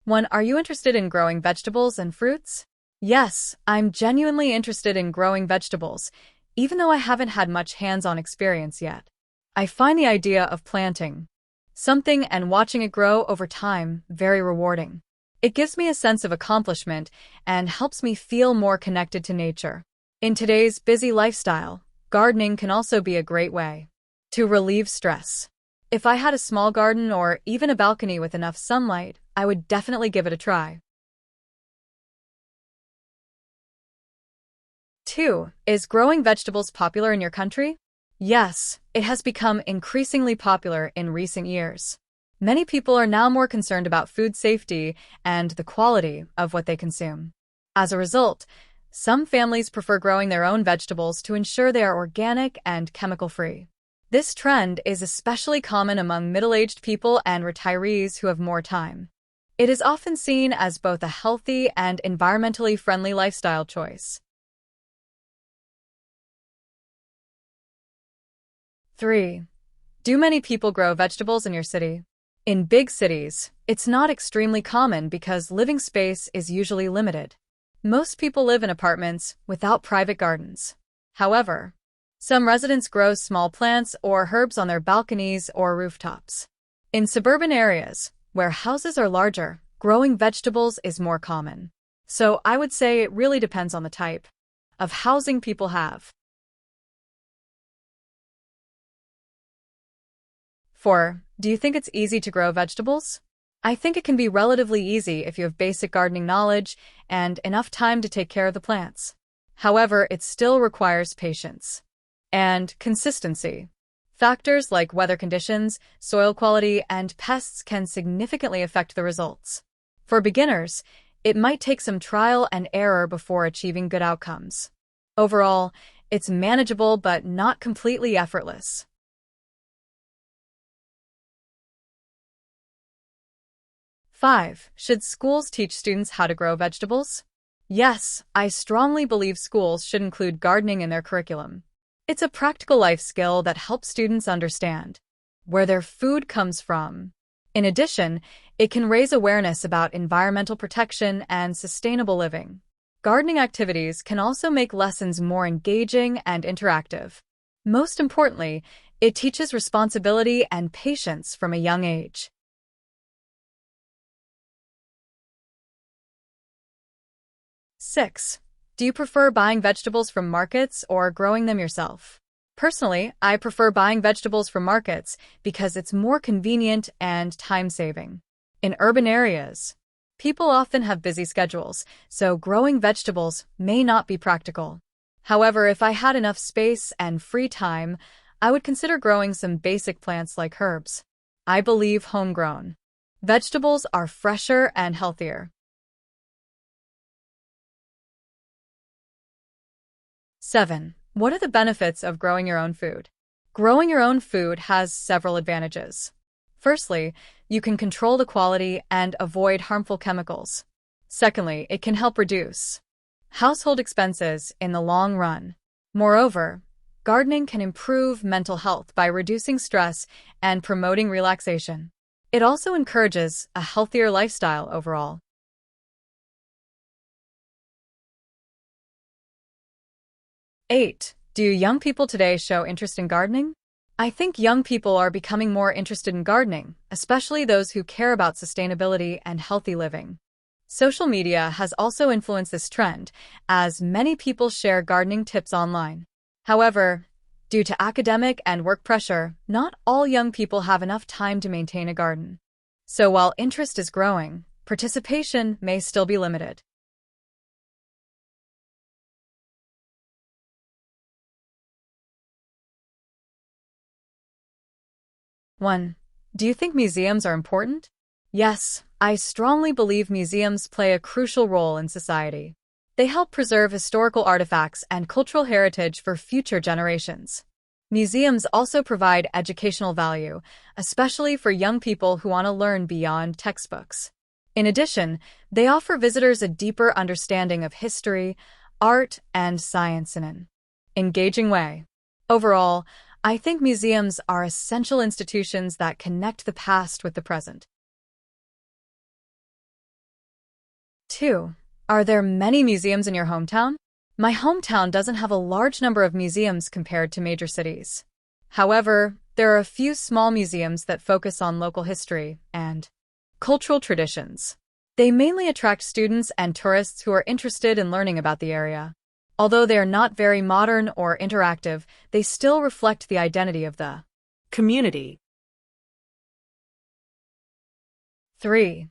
1. Are you interested in growing vegetables and fruits? Yes, I'm genuinely interested in growing vegetables, even though I haven't had much hands-on experience yet. I find the idea of planting something and watching it grow over time very rewarding. It gives me a sense of accomplishment and helps me feel more connected to nature. In today's busy lifestyle, gardening can also be a great way to relieve stress. If I had a small garden or even a balcony with enough sunlight, I would definitely give it a try. 2. Is growing vegetables popular in your country? Yes, it has become increasingly popular in recent years. Many people are now more concerned about food safety and the quality of what they consume. As a result, some families prefer growing their own vegetables to ensure they are organic and chemical-free. This trend is especially common among middle-aged people and retirees who have more time. It is often seen as both a healthy and environmentally friendly lifestyle choice. 3. Do many people grow vegetables in your city? In big cities, it's not extremely common because living space is usually limited. Most people live in apartments without private gardens. However, some residents grow small plants or herbs on their balconies or rooftops. In suburban areas, where houses are larger, growing vegetables is more common. So I would say it really depends on the type of housing people have. 4. Do you think it's easy to grow vegetables? I think it can be relatively easy if you have basic gardening knowledge and enough time to take care of the plants. However, it still requires patience and consistency. Factors like weather conditions, soil quality, and pests can significantly affect the results. For beginners, it might take some trial and error before achieving good outcomes. Overall, it's manageable but not completely effortless. 5. Should schools teach students how to grow vegetables? Yes, I strongly believe schools should include gardening in their curriculum. It's a practical life skill that helps students understand where their food comes from. In addition, it can raise awareness about environmental protection and sustainable living. Gardening activities can also make lessons more engaging and interactive. Most importantly, it teaches responsibility and patience from a young age. 6. Do you prefer buying vegetables from markets or growing them yourself? Personally, I prefer buying vegetables from markets because it's more convenient and time-saving. In urban areas, people often have busy schedules, so growing vegetables may not be practical. However, if I had enough space and free time, I would consider growing some basic plants like herbs. I believe homegrown vegetables are fresher and healthier. 7. What are the benefits of growing your own food? Growing your own food has several advantages. Firstly, you can control the quality and avoid harmful chemicals. Secondly, it can help reduce household expenses in the long run. Moreover, gardening can improve mental health by reducing stress and promoting relaxation. It also encourages a healthier lifestyle overall. 8. Do young people today show interest in gardening? I think young people are becoming more interested in gardening, especially those who care about sustainability and healthy living. Social media has also influenced this trend, as many people share gardening tips online. However, due to academic and work pressure, not all young people have enough time to maintain a garden. So while interest is growing, participation may still be limited. One. Do you think museums are important? Yes, I strongly believe museums play a crucial role in society. They help preserve historical artifacts and cultural heritage for future generations. Museums also provide educational value, especially for young people who want to learn beyond textbooks. In addition, they offer visitors a deeper understanding of history, art, and science in an engaging way. Overall, I think museums are essential institutions that connect the past with the present. 2. Are there many museums in your hometown? My hometown doesn't have a large number of museums compared to major cities. However, there are a few small museums that focus on local history and cultural traditions. They mainly attract students and tourists who are interested in learning about the area. Although they are not very modern or interactive, they still reflect the identity of the community. 3.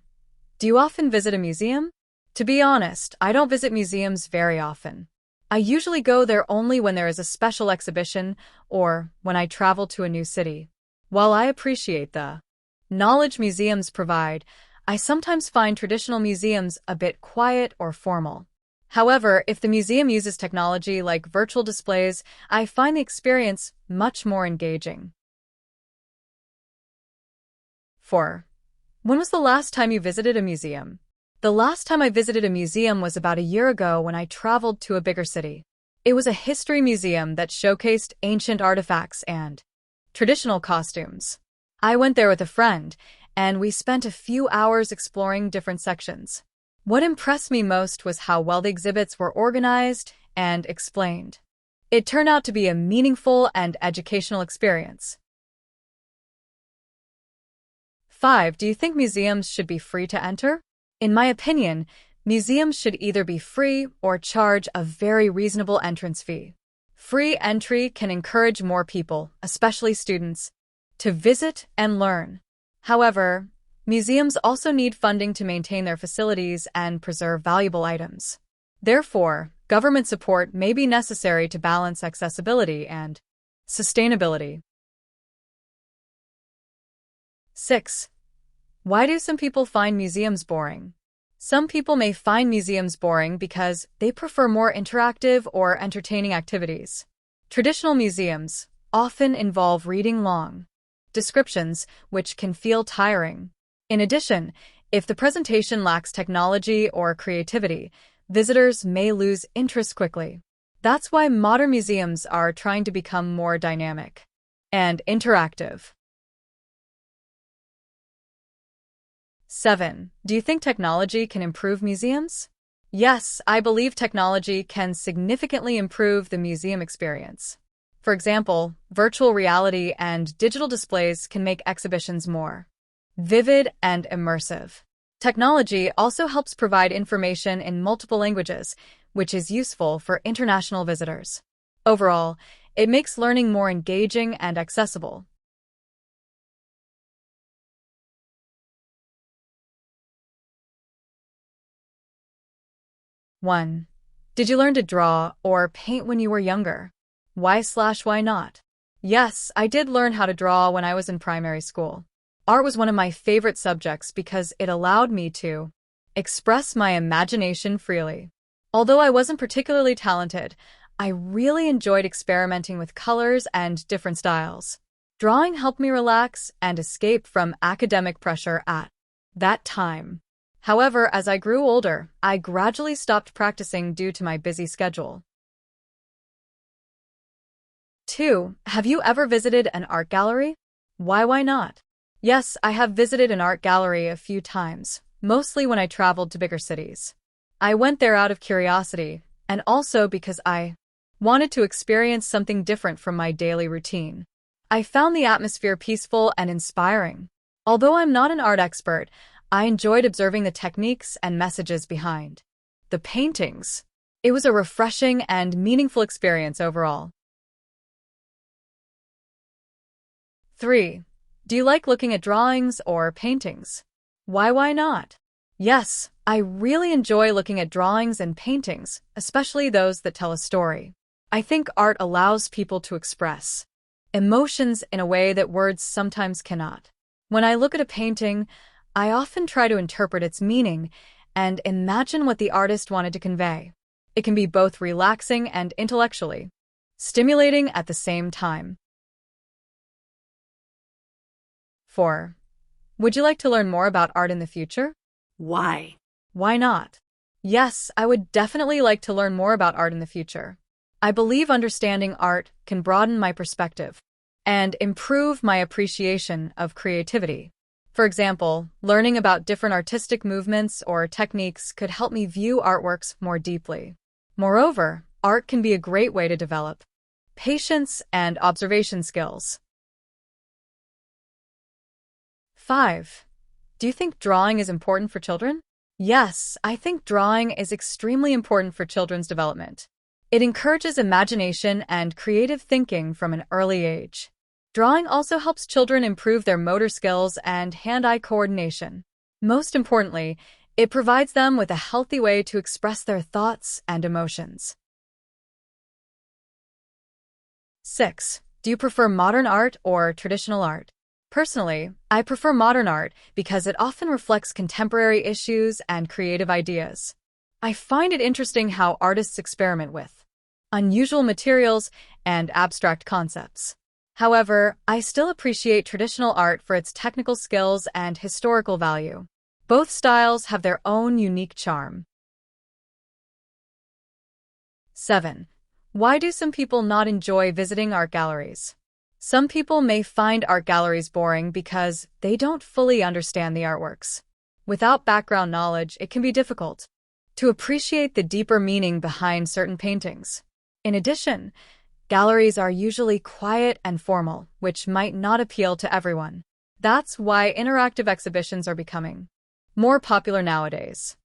Do you often visit a museum? To be honest, I don't visit museums very often. I usually go there only when there is a special exhibition or when I travel to a new city. While I appreciate the knowledge museums provide, I sometimes find traditional museums a bit quiet or formal. However, if the museum uses technology like virtual displays, I find the experience much more engaging. 4. When was the last time you visited a museum? The last time I visited a museum was about a year ago when I traveled to a bigger city. It was a history museum that showcased ancient artifacts and traditional costumes. I went there with a friend, and we spent a few hours exploring different sections. What impressed me most was how well the exhibits were organized and explained. It turned out to be a meaningful and educational experience. 5. Do you think museums should be free to enter? In my opinion, museums should either be free or charge a very reasonable entrance fee. Free entry can encourage more people, especially students, to visit and learn. However, museums also need funding to maintain their facilities and preserve valuable items. Therefore, government support may be necessary to balance accessibility and sustainability. 6. Why do some people find museums boring? Some people may find museums boring because they prefer more interactive or entertaining activities. Traditional museums often involve reading long descriptions, which can feel tiring. In addition, if the presentation lacks technology or creativity, visitors may lose interest quickly. That's why modern museums are trying to become more dynamic and interactive. 7. Do you think technology can improve museums? Yes, I believe technology can significantly improve the museum experience. For example, virtual reality and digital displays can make exhibitions more vivid and immersive. Technology also helps provide information in multiple languages, which is useful for international visitors. Overall, it makes learning more engaging and accessible. 1. Did you learn to draw or paint when you were younger? Why/why not? Yes, I did learn how to draw when I was in primary school. Art was one of my favorite subjects because it allowed me to express my imagination freely. Although I wasn't particularly talented, I really enjoyed experimenting with colors and different styles. Drawing helped me relax and escape from academic pressure at that time. However, as I grew older, I gradually stopped practicing due to my busy schedule. 2. Have you ever visited an art gallery? Why not? Yes, I have visited an art gallery a few times, mostly when I traveled to bigger cities. I went there out of curiosity, and also because I wanted to experience something different from my daily routine. I found the atmosphere peaceful and inspiring. Although I'm not an art expert, I enjoyed observing the techniques and messages behind the paintings. It was a refreshing and meaningful experience overall. 3. Do you like looking at drawings or paintings? Why not? Yes, I really enjoy looking at drawings and paintings, especially those that tell a story. I think art allows people to express emotions in a way that words sometimes cannot. When I look at a painting, I often try to interpret its meaning and imagine what the artist wanted to convey. It can be both relaxing and intellectually stimulating at the same time. 4. Would you like to learn more about art in the future? Why? Why not? Yes, I would definitely like to learn more about art in the future. I believe understanding art can broaden my perspective and improve my appreciation of creativity. For example, learning about different artistic movements or techniques could help me view artworks more deeply. Moreover, art can be a great way to develop patience and observation skills. 5. Do you think drawing is important for children? Yes, I think drawing is extremely important for children's development. It encourages imagination and creative thinking from an early age. Drawing also helps children improve their motor skills and hand-eye coordination. Most importantly, it provides them with a healthy way to express their thoughts and emotions. 6. Do you prefer modern art or traditional art? Personally, I prefer modern art because it often reflects contemporary issues and creative ideas. I find it interesting how artists experiment with unusual materials and abstract concepts. However, I still appreciate traditional art for its technical skills and historical value. Both styles have their own unique charm. 7. Why do some people not enjoy visiting art galleries? Some people may find art galleries boring because they don't fully understand the artworks. Without background knowledge, it can be difficult to appreciate the deeper meaning behind certain paintings. In addition, galleries are usually quiet and formal, which might not appeal to everyone. That's why interactive exhibitions are becoming more popular nowadays.